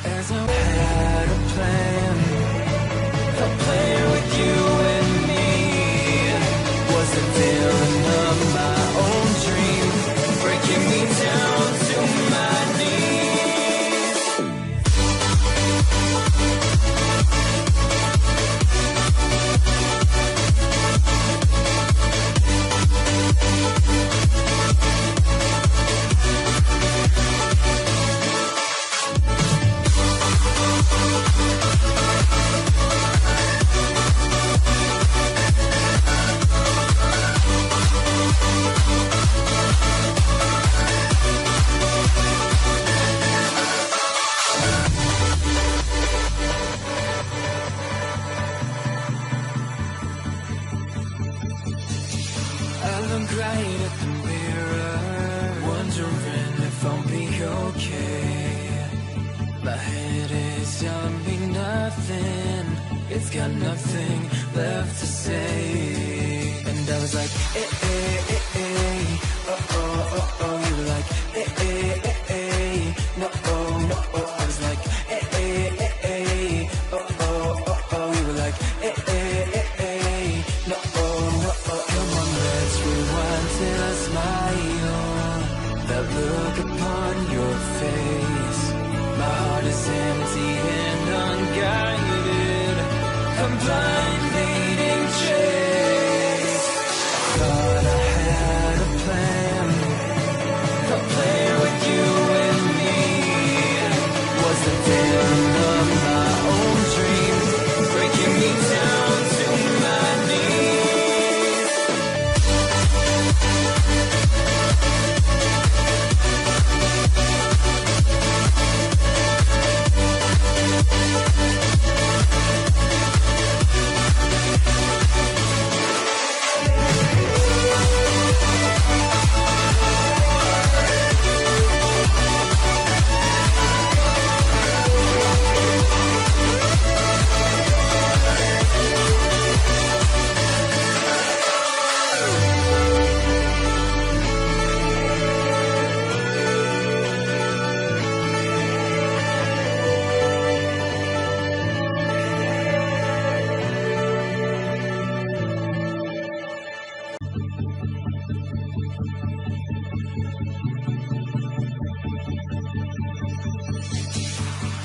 As I had a plan, a plan with you and me. Was the villain of my own dream, breaking me down to my knees. I look right at the mirror, wondering if I'll be okay. My head is telling me nothing, it's got nothing left to say. And I was like, oh, oh, oh, oh. You were like, no, oh, no, oh. I was like, oh, oh, oh, oh. You were like, no, oh, no, oh. Come on, let's rewind till I smile. That look upon your face. My heart is empty and unguided. I'm blind leading chase. Thought I had a plan with you and me. Was the villain of my own dreams, breaking me down to my knees.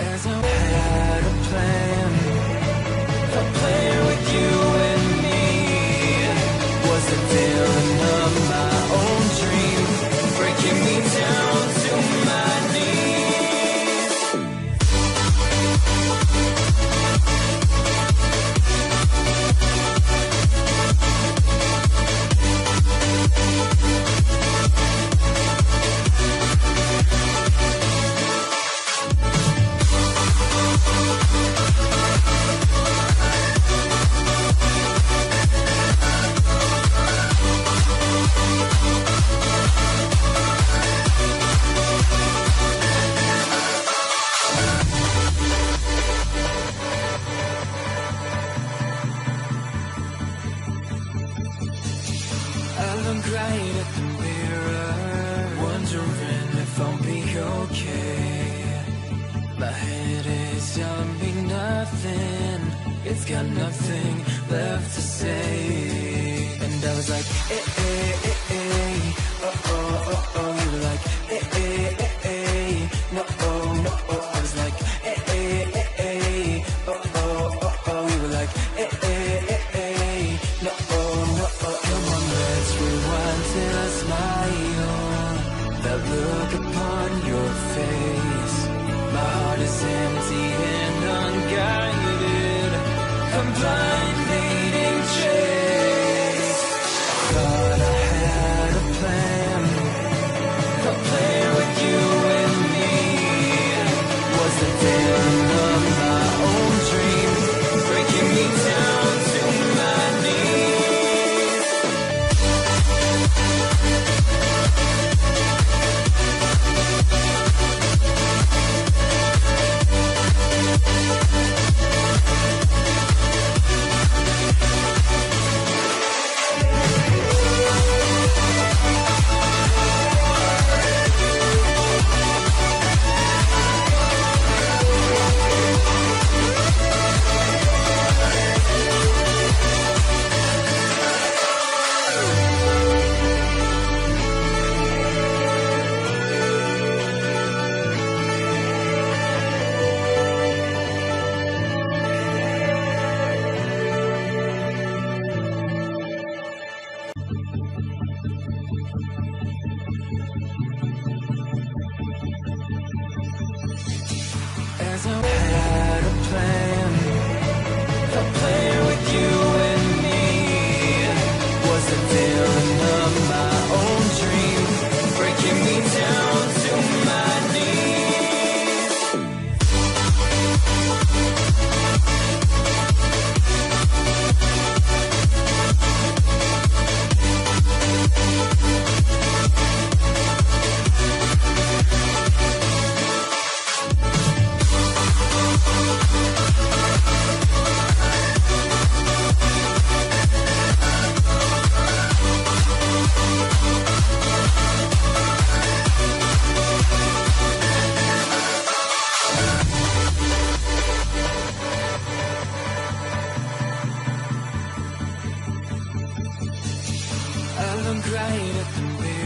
As I had a plan with you and me. Was the villain of my own dream, breaking me down to my knees. I look right at the mirror, wondering if I'll be okay. My head is telling me nothing, it's got nothing left to say. And I was like, oh, oh, oh, oh. You were like, no, oh, no, oh. I was like, oh, oh, oh, oh. You were like, no, oh, no, oh. Come on, let's rewind till I smile. That look upon your face. My heart is empty and unguided. I'm blind leading chase. Thought I had a plan plan. A plan with you and me was the villain of my own dream, breaking me down to my knees. I look right at the mirror.